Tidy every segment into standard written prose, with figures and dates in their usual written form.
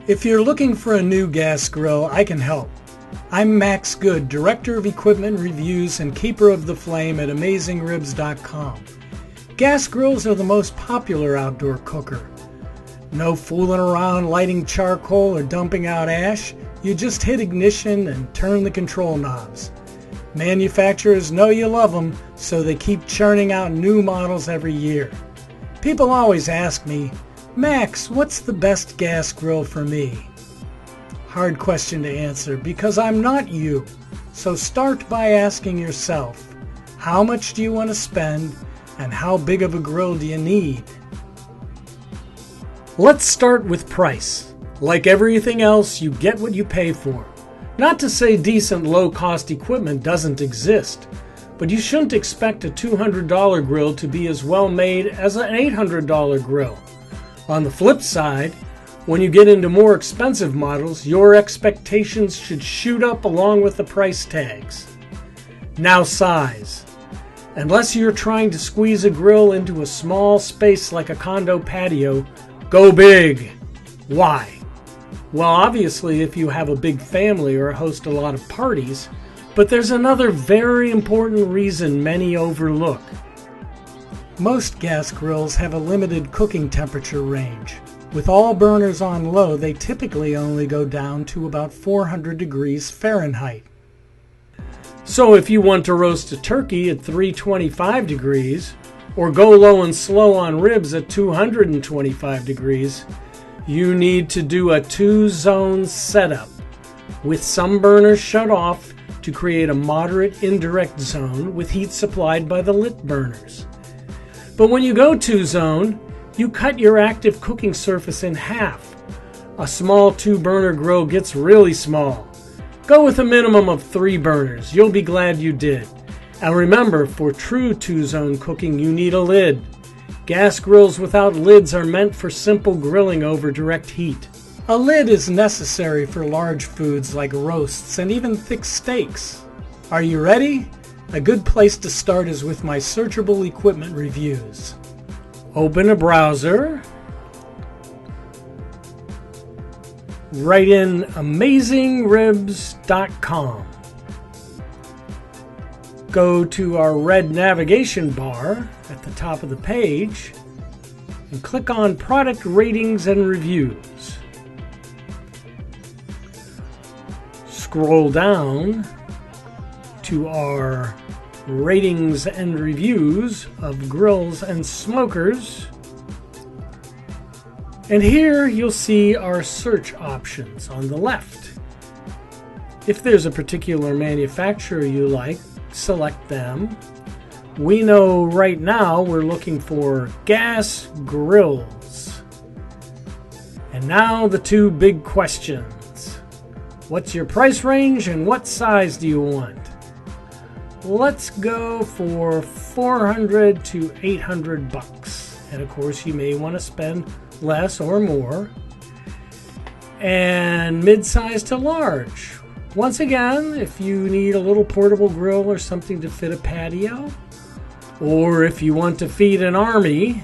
If you're looking for a new gas grill, I can help. I'm Max Good, Director of Equipment Reviews and Keeper of the Flame at AmazingRibs.com. Gas grills are the most popular outdoor cooker. No fooling around lighting charcoal or dumping out ash. You just hit ignition and turn the control knobs. Manufacturers know you love them, so they keep churning out new models every year. People always ask me, Max, what's the best gas grill for me? Hard question to answer because I'm not you. So start by asking yourself, how much do you want to spend and how big of a grill do you need? Let's start with price. Like everything else, you get what you pay for. Not to say decent low-cost equipment doesn't exist, but you shouldn't expect a $200 grill to be as well made as an $800 grill. On the flip side, when you get into more expensive models, your expectations should shoot up along with the price tags. Now size. Unless you're trying to squeeze a grill into a small space like a condo patio, go big. Why? Well, obviously if you have a big family or host a lot of parties, but there's another very important reason many overlook. Most gas grills have a limited cooking temperature range. With all burners on low, they typically only go down to about 400 degrees Fahrenheit. So if you want to roast a turkey at 325 degrees, or go low and slow on ribs at 225 degrees, you need to do a 2-zone setup, with some burners shut off to create a moderate indirect zone with heat supplied by the lit burners. But when you go 2-zone, you cut your active cooking surface in half. A small 2-burner grill gets really small. Go with a minimum of 3 burners. You'll be glad you did. And remember, for true 2-zone cooking, you need a lid. Gas grills without lids are meant for simple grilling over direct heat. A lid is necessary for large foods like roasts and even thick steaks. Are you ready? A good place to start is with my searchable equipment reviews. Open a browser. Write in AmazingRibs.com. Go to our red navigation bar at the top of the page and click on Product Ratings and Reviews. Scroll down to our ratings and reviews of grills and smokers. And here you'll see our search options on the left. If there's a particular manufacturer you like, select them. We know right now we're looking for gas grills. And now the 2 big questions. What's your price range and what size do you want? Let's go for $400 to $800. And of course you may want to spend less or more. And mid-size to large. Once again, if you need a little portable grill or something to fit a patio, or if you want to feed an army.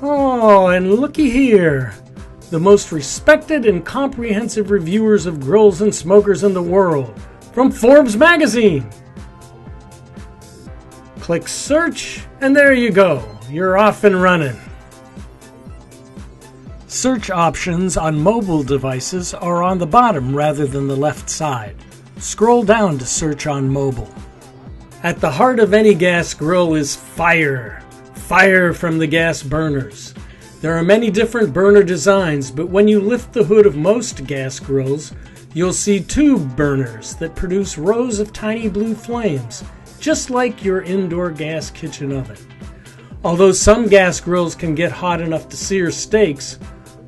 Oh, and looky here. The most respected and comprehensive reviewers of grills and smokers in the world, from Forbes magazine. Click search, and there you go. You're off and running. Search options on mobile devices are on the bottom rather than the left side. Scroll down to search on mobile. At the heart of any gas grill is fire. Fire from the gas burners. There are many different burner designs, but when you lift the hood of most gas grills, you'll see tube burners that produce rows of tiny blue flames, just like your indoor gas kitchen oven. Although some gas grills can get hot enough to sear steaks,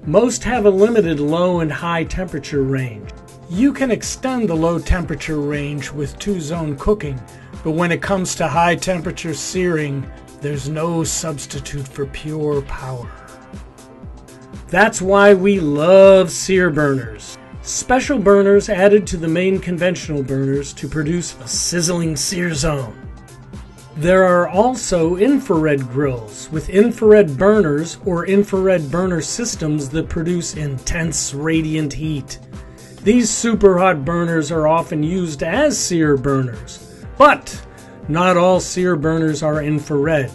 most have a limited low and high temperature range. You can extend the low temperature range with 2-zone cooking, but when it comes to high temperature searing, there's no substitute for pure power. That's why we love sear burners. Special burners added to the main conventional burners to produce a sizzling sear zone. There are also infrared grills with infrared burners or infrared burner systems that produce intense radiant heat. These super hot burners are often used as sear burners, but not all sear burners are infrared.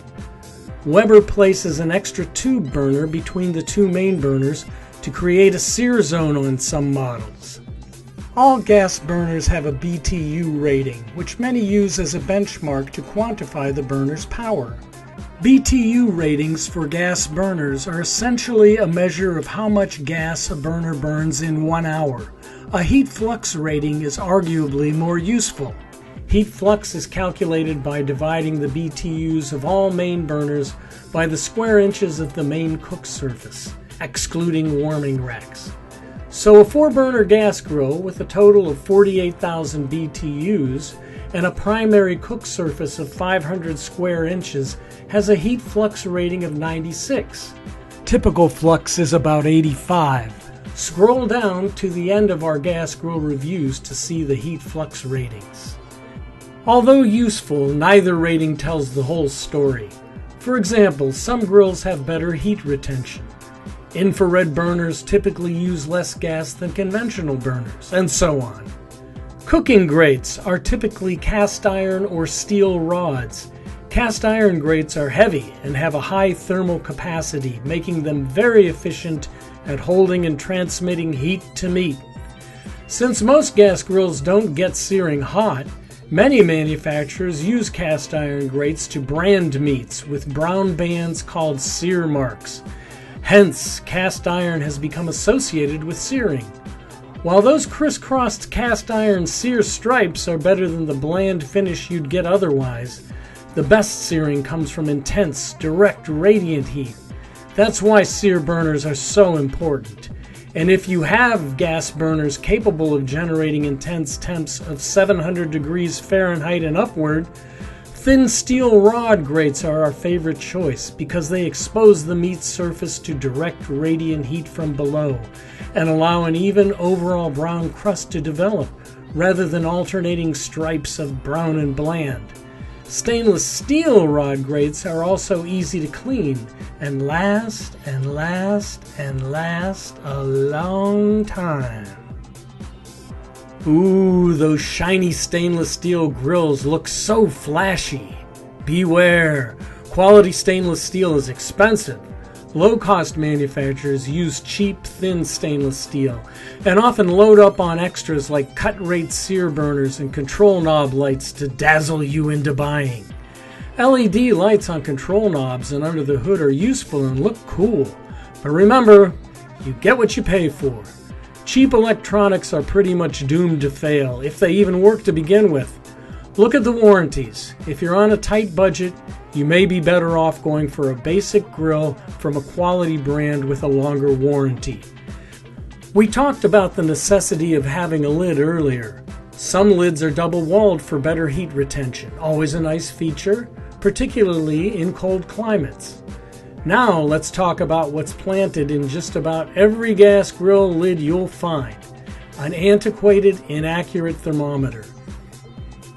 Weber places an extra tube burner between the two main burners to create a sear zone on some models. All gas burners have a Btu rating, which many use as a benchmark to quantify the burner's power. Btu ratings for gas burners are essentially a measure of how much gas a burner burns in 1 hour. A heat flux rating is arguably more useful. Heat flux is calculated by dividing the BTUs of all main burners by the square inches of the main cook surface, excluding warming racks. So a 4-burner gas grill with a total of 48,000 BTUs and a primary cook surface of 500 square inches has a heat flux rating of 96. Typical flux is about 85. Scroll down to the end of our gas grill reviews to see the heat flux ratings. Although useful, neither rating tells the whole story. For example, some grills have better heat retention. Infrared burners typically use less gas than conventional burners, and so on. Cooking grates are typically cast iron or steel rods. Cast iron grates are heavy and have a high thermal capacity, making them very efficient at holding and transmitting heat to meat. Since most gas grills don't get searing hot, many manufacturers use cast iron grates to brand meats with brown bands called sear marks. Hence, cast iron has become associated with searing. While those crisscrossed cast iron sear stripes are better than the bland finish you'd get otherwise, the best searing comes from intense, direct, radiant heat. That's why sear burners are so important. And if you have gas burners capable of generating intense temps of 700 degrees Fahrenheit and upward, thin steel rod grates are our favorite choice because they expose the meat surface to direct radiant heat from below and allow an even overall brown crust to develop rather than alternating stripes of brown and bland. Stainless steel rod grates are also easy to clean and last and last and last a long time. Ooh, those shiny stainless steel grills look so flashy. Beware, quality stainless steel is expensive. Low-cost manufacturers use cheap, thin stainless steel and often load up on extras like cut-rate sear burners and control knob lights to dazzle you into buying. LED lights on control knobs and under the hood are useful and look cool, but remember, you get what you pay for. Cheap electronics are pretty much doomed to fail, if they even work to begin with. Look at the warranties. If you're on a tight budget, you may be better off going for a basic grill from a quality brand with a longer warranty. We talked about the necessity of having a lid earlier. Some lids are double-walled for better heat retention, always a nice feature, particularly in cold climates. Now let's talk about what's planted in just about every gas grill lid you'll find: an antiquated, inaccurate thermometer.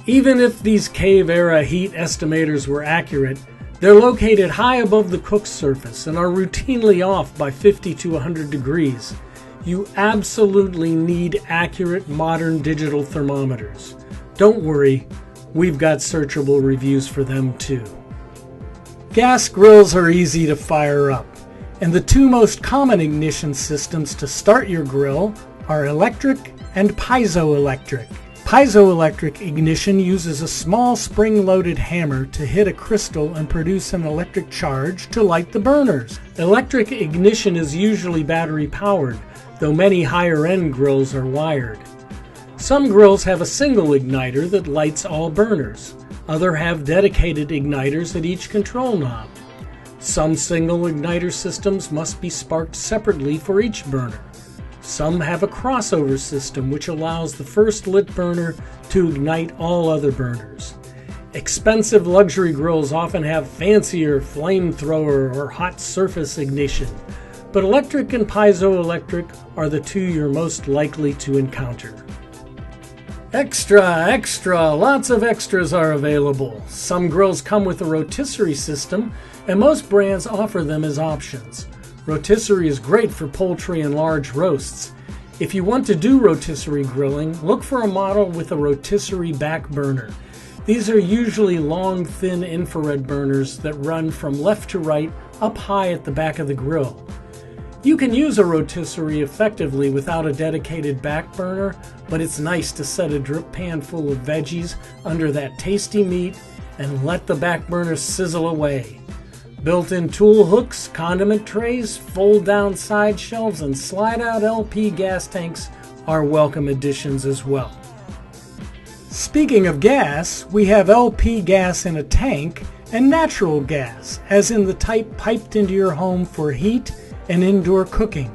Even if these cave-era heat estimators were accurate, they're located high above the cook surface and are routinely off by 50 to 100 degrees. You absolutely need accurate modern digital thermometers. Don't worry, we've got searchable reviews for them too. Gas grills are easy to fire up, and the two most common ignition systems to start your grill are electric and piezoelectric. Piezoelectric ignition uses a small spring-loaded hammer to hit a crystal and produce an electric charge to light the burners. Electric ignition is usually battery-powered, though many higher-end grills are wired. Some grills have a single igniter that lights all burners. Others have dedicated igniters at each control knob. Some single igniter systems must be sparked separately for each burner. Some have a crossover system which allows the first lit burner to ignite all other burners. Expensive luxury grills often have fancier flamethrower or hot surface ignition, but electric and piezoelectric are the two you're most likely to encounter. Extra, extra, lots of extras are available. Some grills come with a rotisserie system, and most brands offer them as options. Rotisserie is great for poultry and large roasts. If you want to do rotisserie grilling, look for a model with a rotisserie back burner. These are usually long, thin infrared burners that run from left to right up high at the back of the grill. You can use a rotisserie effectively without a dedicated back burner, but it's nice to set a drip pan full of veggies under that tasty meat and let the back burner sizzle away. Built-in tool hooks, condiment trays, fold-down side shelves, and slide-out LP gas tanks are welcome additions as well. Speaking of gas, we have LP gas in a tank and natural gas, as in the type piped into your home for heat and indoor cooking.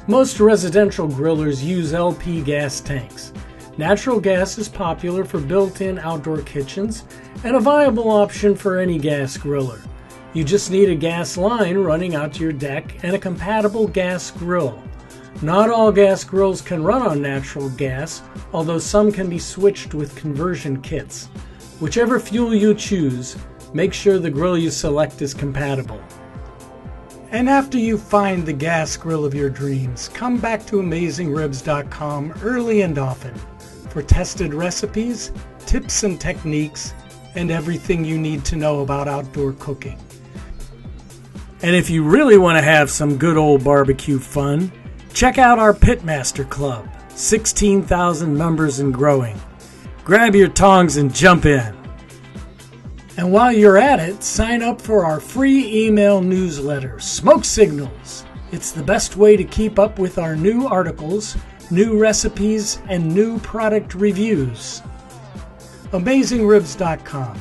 Most residential grillers use LP gas tanks. Natural gas is popular for built-in outdoor kitchens and a viable option for any gas griller. You just need a gas line running out to your deck and a compatible gas grill. Not all gas grills can run on natural gas, although some can be switched with conversion kits. Whichever fuel you choose, make sure the grill you select is compatible. And after you find the gas grill of your dreams, come back to AmazingRibs.com early and often for tested recipes, tips and techniques, and everything you need to know about outdoor cooking. And if you really want to have some good old barbecue fun, check out our Pitmaster Club, 16,000 members and growing. Grab your tongs and jump in. And while you're at it, sign up for our free email newsletter, Smoke Signals. It's the best way to keep up with our new articles, new recipes, and new product reviews. AmazingRibs.com,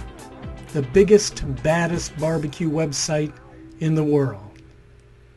the biggest, baddest barbecue website in the world.